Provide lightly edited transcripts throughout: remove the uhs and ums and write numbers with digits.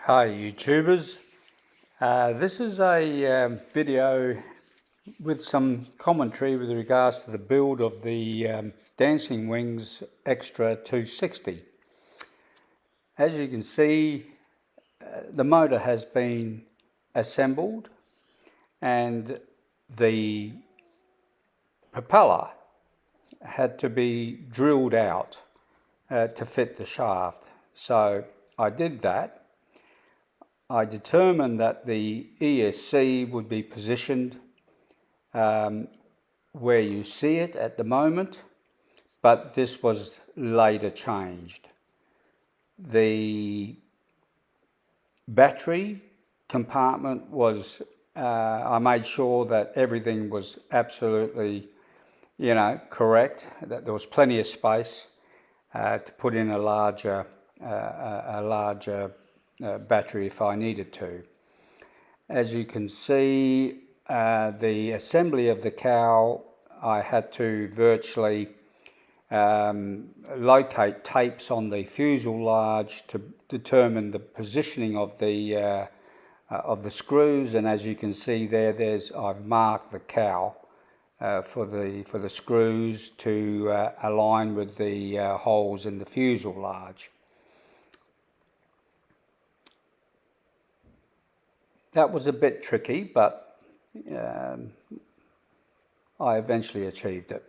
Hi YouTubers, this is a video with some commentary with regards to the build of the Dancing Wings Xtra 260. As you can see, the motor has been assembled and the propeller had to be drilled out to fit the shaft. So I did that. I determined that the ESC would be positioned where you see it at the moment, but this was later changed. The battery compartment was, I made sure that everything was absolutely, correct, that there was plenty of space to put in a larger battery if I needed to. As you can see, the assembly of the cowl, I had to virtually locate tapes on the fuselage to determine the positioning of the screws, and as you can see there, I've marked the cowl for the screws to align with the holes in the fuselage. That was a bit tricky, but I eventually achieved it.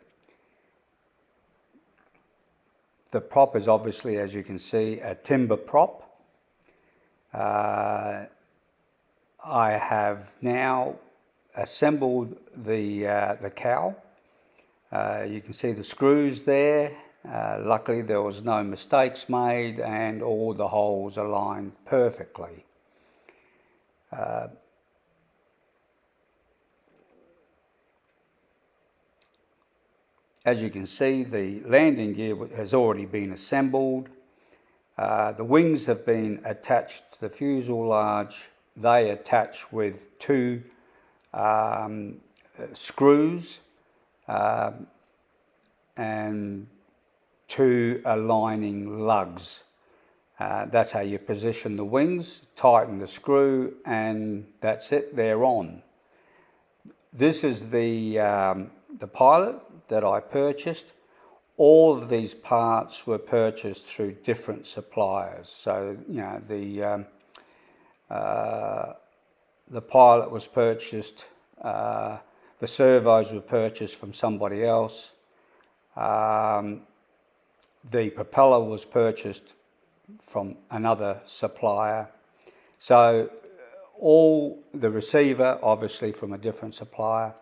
The prop is obviously, as you can see, a timber prop. I have now assembled the cowl. You can see the screws there. Luckily there was no mistakes made and all the holes aligned perfectly. As you can see, the landing gear has already been assembled. The wings have been attached to the fuselage. They attach with two screws and two aligning lugs. That's how you position the wings, tighten the screw, and that's it, they're on. This is the pilot that I purchased. All of these parts were purchased through different suppliers. So, the pilot was purchased, the servos were purchased from somebody else, the propeller was purchased from another supplier. So all the receiver obviously from a different supplier.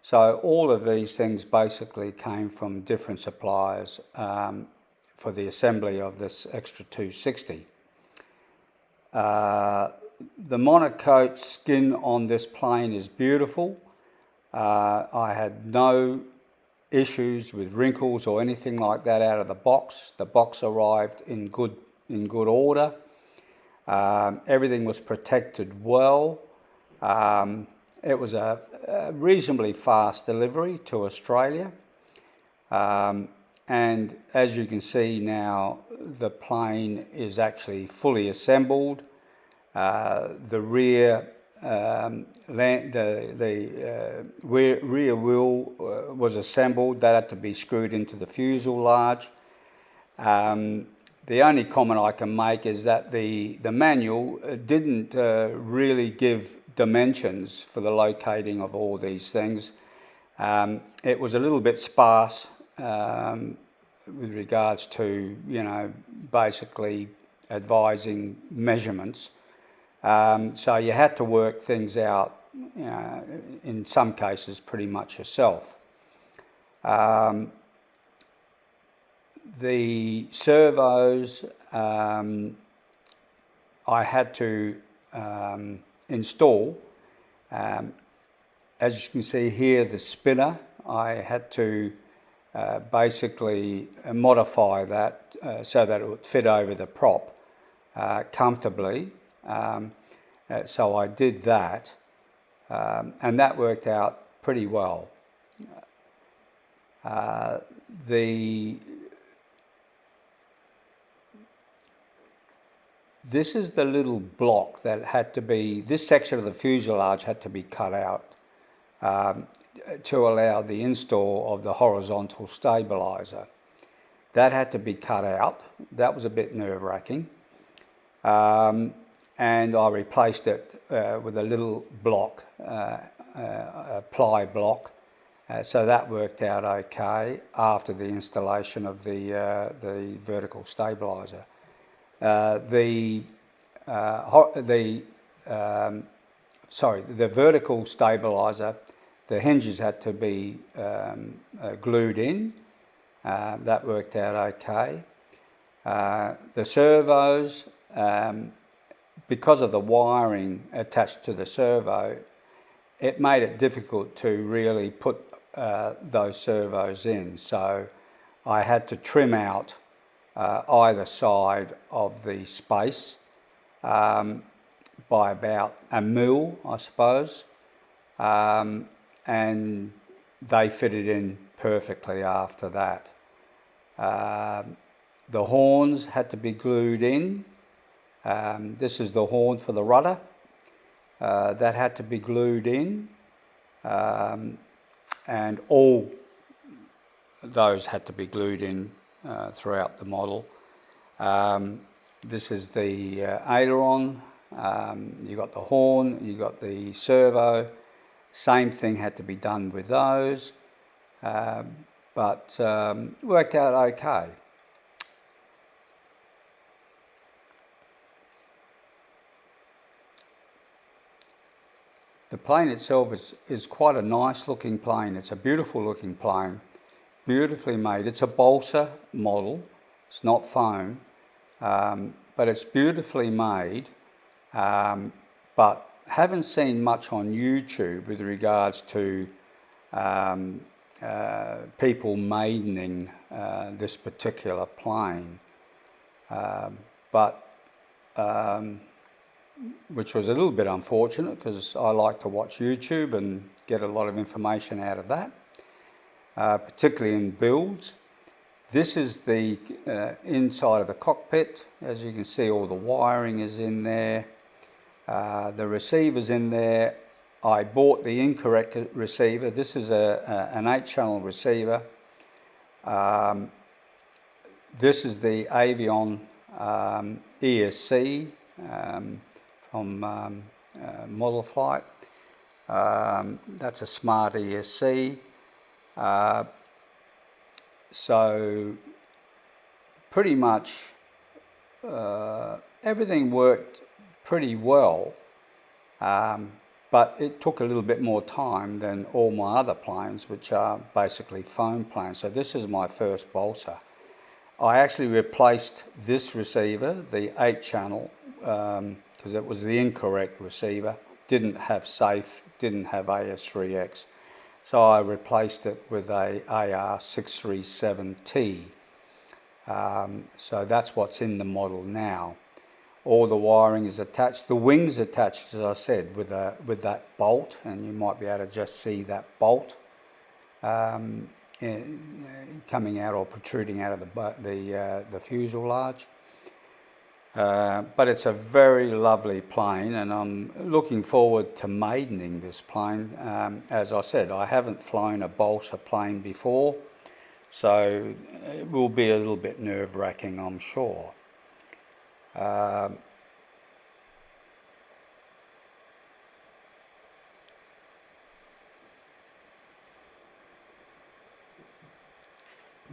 So all of these things basically came from different suppliers for the assembly of this Xtra 260. The monocoat skin on this plane is beautiful. I had no issues with wrinkles or anything like that out of the box. The box arrived in good order. Everything was protected well. It was a reasonably fast delivery to Australia. And as you can see now, the plane is actually fully assembled. The rear rear wheel was assembled. That had to be screwed into the fuselage. The only comment I can make is that the manual didn't really give dimensions for the locating of all these things. It was a little bit sparse with regards to, basically advising measurements. So you had to work things out, in some cases pretty much yourself. The servos I had to install. As you can see here, the spinner, I had to basically modify that so that it would fit over the prop comfortably. So I did that, and that worked out pretty well. this is the little block that had to be, this section of the fuselage had to be cut out to allow the install of the horizontal stabilizer. That had to be cut out. That was a bit nerve-wracking. And I replaced it with a little block, a ply block. So that worked out okay after the installation of the vertical stabilizer. The vertical stabilizer, the hinges had to be glued in. That worked out okay. The servos, because of the wiring attached to the servo, it made it difficult to really put those servos in. So I had to trim out either side of the space by about 1 mil, I suppose, and they fitted in perfectly after that. The horns had to be glued in. This is the horn for the rudder. That had to be glued in, and all those had to be glued in throughout the model. This is the aileron. You got the horn, you got the servo. Same thing had to be done with those, but worked out okay. The plane itself is quite a nice looking plane. It's a beautiful looking plane, beautifully made. It's a balsa model, it's not foam, but it's beautifully made. But haven't seen much on YouTube with regards to people maidening this particular plane, which was a little bit unfortunate because I like to watch YouTube and get a lot of information out of that, particularly in builds. This is the inside of the cockpit. As you can see, all the wiring is in there. The receiver's in there. I bought the incorrect receiver. This is an 8-channel receiver. This is the Avion ESC from Model Flight. That's a smart ESC. So pretty much everything worked pretty well, but it took a little bit more time than all my other planes, which are basically foam planes. So this is my first balsa. I actually replaced this receiver, the 8-channel, because it was the incorrect receiver. Didn't have SAFE, didn't have AS3X. So I replaced it with a AR637T. So that's what's in the model now. All the wiring is attached. The wings attached, as I said, with that bolt, and you might be able to just see that bolt coming out or protruding out of the fuselage. But it's a very lovely plane, and I'm looking forward to maidening this plane. As I said, I haven't flown a balsa plane before, so it will be a little bit nerve-wracking, I'm sure.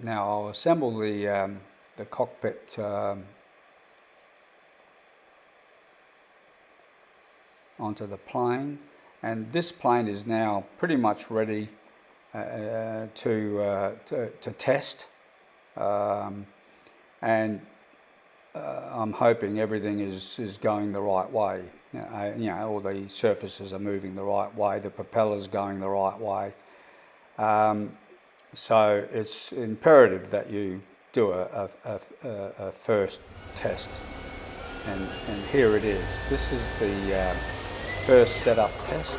Now I'll assemble the cockpit onto the plane, and this plane is now pretty much ready to test, and I'm hoping everything is going the right way. All the surfaces are moving the right way, the propeller's going the right way. So it's imperative that you do a first test, and here it is. This is the first setup test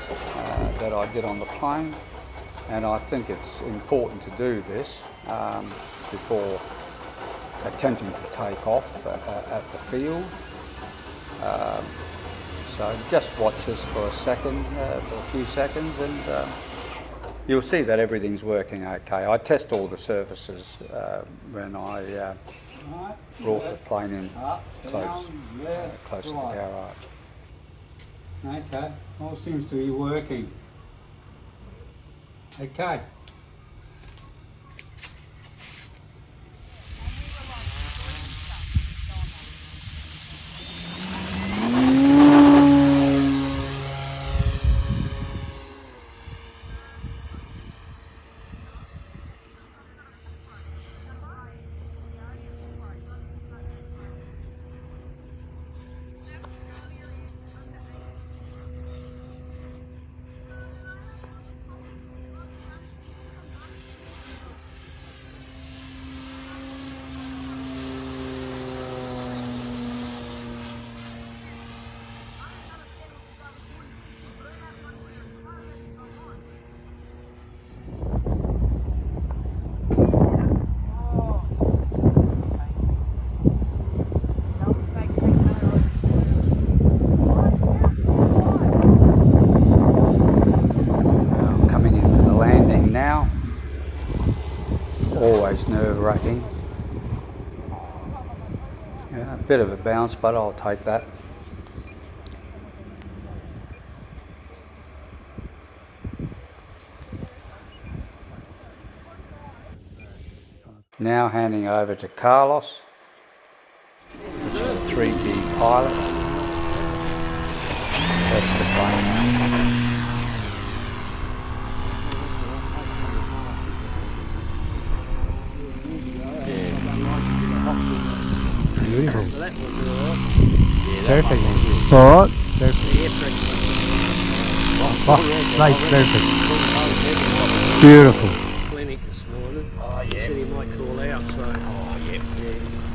that I did on the plane, and I think it's important to do this before attempting to take off at the field. So just watch this for a second, for a few seconds, and you'll see that everything's working okay. I test all the surfaces when I brought the plane in close to the garage. Okay, all seems to be working. Okay. Always nerve-wracking. Yeah, a bit of a bounce, but I'll take that. Now handing over to Carlos, which is a 3D pilot. That's the plane. Beautiful. Perfect. Alright. Perfect. Oh, nice, perfect. Beautiful. Clinic this morning. Oh yeah. Said he might call out, so. Oh yep.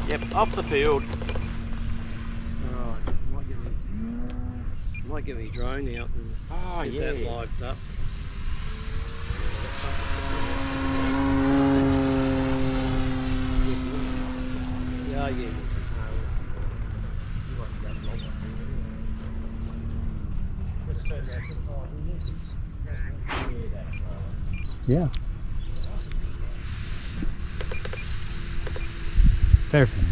Yep, off the field. Alright, might get me drone out and get that lived up. Yeah. Yeah. Perfect.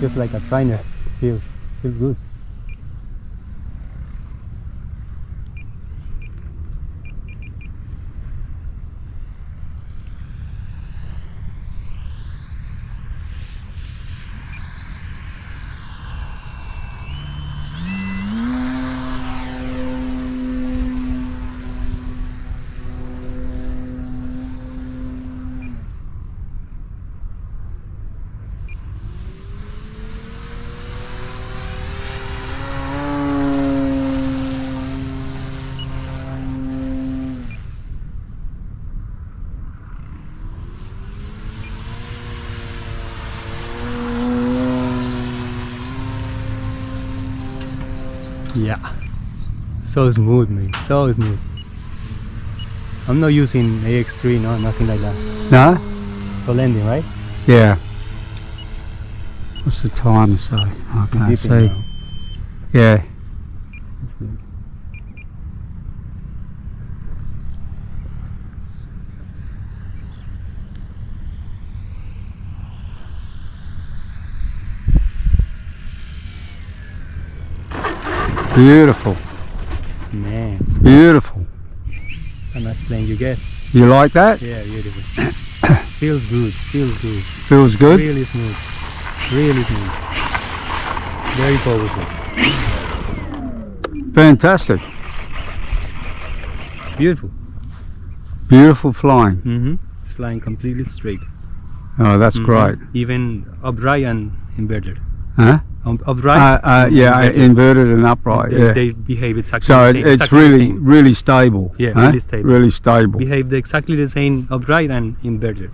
Just like a trainer. Feels good. Yeah, so smooth, man, so smooth. I'm not using Xtra, no, nothing like that. No? For landing, right? Yeah. What's the time say? I can't Dipping see. now. Yeah. That's good. Beautiful. Man, Beautiful. a nice plane you get. You like that? Yeah, beautiful. Feels good, feels good. Feels good? Really smooth. Really smooth. Very powerful. Fantastic. Beautiful. Beautiful flying. It's flying completely straight. Oh, that's great. Even upright and inverted. Huh? Upright. Yeah, inverted and upright. They, Yeah. they behave exactly So the same. it's exactly the really, same. really stable. Yeah, huh? really stable. Really stable. Behave exactly the same upright and inverted.